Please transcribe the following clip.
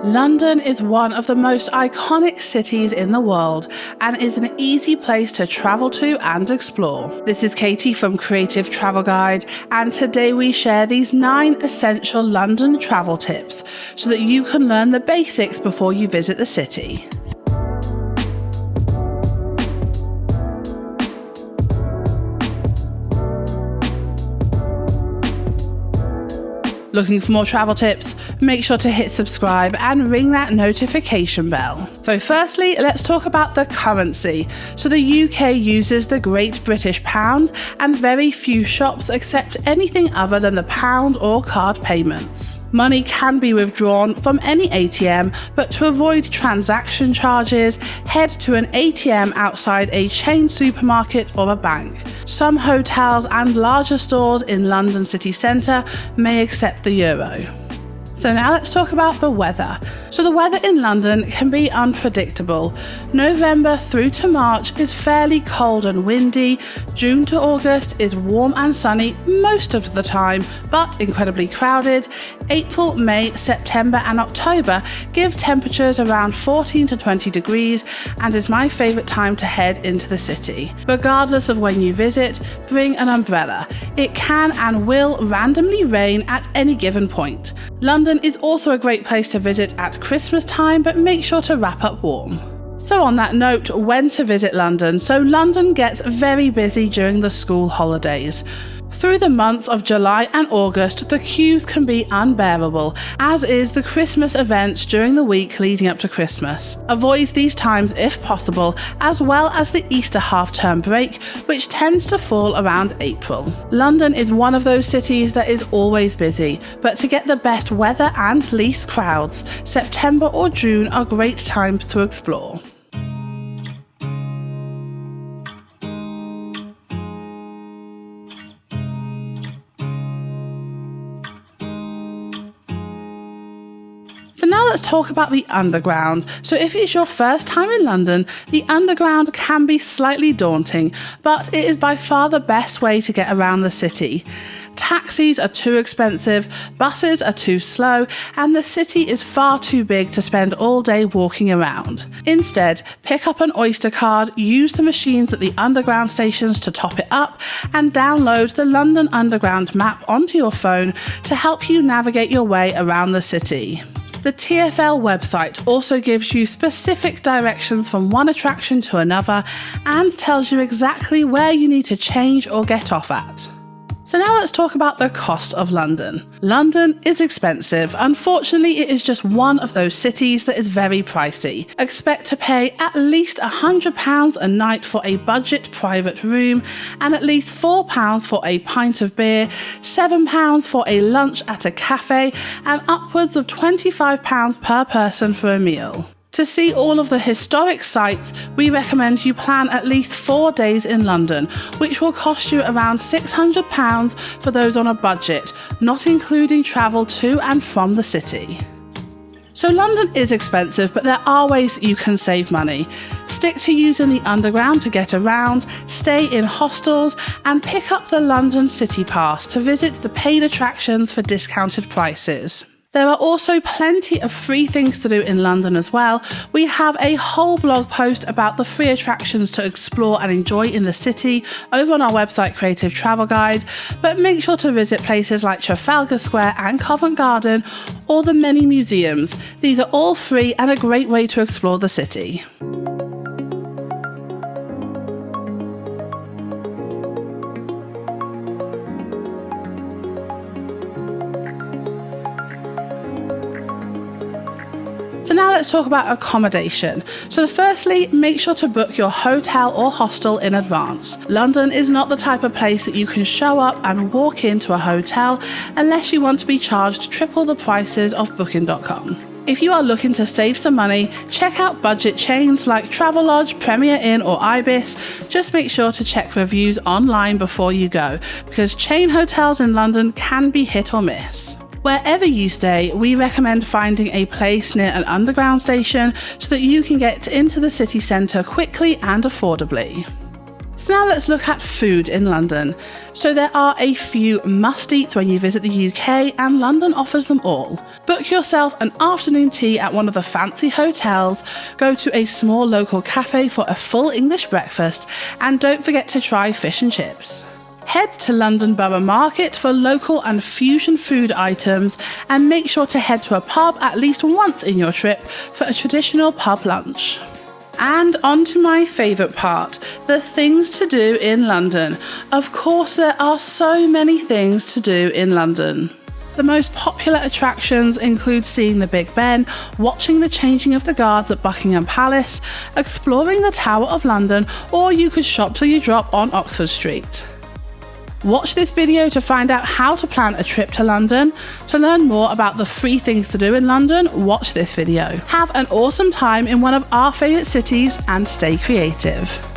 London is one of the most iconic cities in the world and is an easy place to travel to and explore. This is Katie from Creative Travel Guide, and today we share these 9 essential London travel tips so that you can learn the basics before you visit the city. Looking for more travel tips? Make sure to hit subscribe and ring that notification bell. So firstly, let's talk about the currency. So the UK uses the Great British Pound, and very few shops accept anything other than the pound or card payments. Money can be withdrawn from any ATM, but to avoid transaction charges, head to an ATM outside a chain supermarket or a bank. Some hotels and larger stores in London city centre may accept the euro. So now let's talk about the weather. So the weather in London can be unpredictable. November through to March is fairly cold and windy. June to August is warm and sunny most of the time, but incredibly crowded. April, May, September and October give temperatures around 14 to 20 degrees and is my favourite time to head into the city. Regardless of when you visit, bring an umbrella. It can and will randomly rain at any given point. London is also a great place to visit at Christmas time, but make sure to wrap up warm. So on that note, when to visit London? So London gets very busy during the school holidays. Through the months of July and August, the queues can be unbearable, as is the Christmas events during the week leading up to Christmas. Avoid these times if possible, as well as the Easter half-term break, which tends to fall around April. London is one of those cities that is always busy, but to get the best weather and least crowds, September or June are great times to explore. So now let's talk about the Underground. So if it's your first time in London, the Underground can be slightly daunting, but it is by far the best way to get around the city. Taxis are too expensive, buses are too slow, and the city is far too big to spend all day walking around. Instead, pick up an Oyster card, use the machines at the Underground stations to top it up, and download the London Underground map onto your phone to help you navigate your way around the city. The TfL website also gives you specific directions from one attraction to another and tells you exactly where you need to change or get off at. So now let's talk about the cost of London. London is expensive. Unfortunately, it is just one of those cities that is very pricey. Expect to pay at least £100 a night for a budget private room and at least £4 for a pint of beer, £7 for a lunch at a cafe, and upwards of £25 per person for a meal. To see all of the historic sites, we recommend you plan at least 4 days in London, which will cost you around £600 for those on a budget, not including travel to and from the city. So London is expensive, but there are ways that you can save money. Stick to using the Underground to get around, stay in hostels, and pick up the London City Pass to visit the paid attractions for discounted prices. There are also plenty of free things to do in London as well. We have a whole blog post about the free attractions to explore and enjoy in the city over on our website Creative Travel Guide, but make sure to visit places like Trafalgar Square and Covent Garden or the many museums. These are all free and a great way to explore the city. So now let's talk about accommodation. So firstly, make sure to book your hotel or hostel in advance. London is not the type of place that you can show up and walk into a hotel unless you want to be charged triple the prices of Booking.com. If you are looking to save some money, check out budget chains like Travelodge, Premier Inn or Ibis. Just make sure to check reviews online before you go, because chain hotels in London can be hit or miss. Wherever you stay, we recommend finding a place near an underground station so that you can get into the city centre quickly and affordably. So now let's look at food in London. So there are a few must-eats when you visit the UK, and London offers them all. Book yourself an afternoon tea at one of the fancy hotels, go to a small local cafe for a full English breakfast, and don't forget to try fish and chips. Head to London Borough Market for local and fusion food items, and make sure to head to a pub at least once in your trip for a traditional pub lunch. And on to my favourite part, the things to do in London. Of course, there are so many things to do in London. The most popular attractions include seeing the Big Ben, watching the changing of the guards at Buckingham Palace, exploring the Tower of London, or you could shop till you drop on Oxford Street. Watch this video to find out how to plan a trip to London. To learn more about the free things to do in London, watch this video. Have an awesome time in one of our favourite cities and stay creative.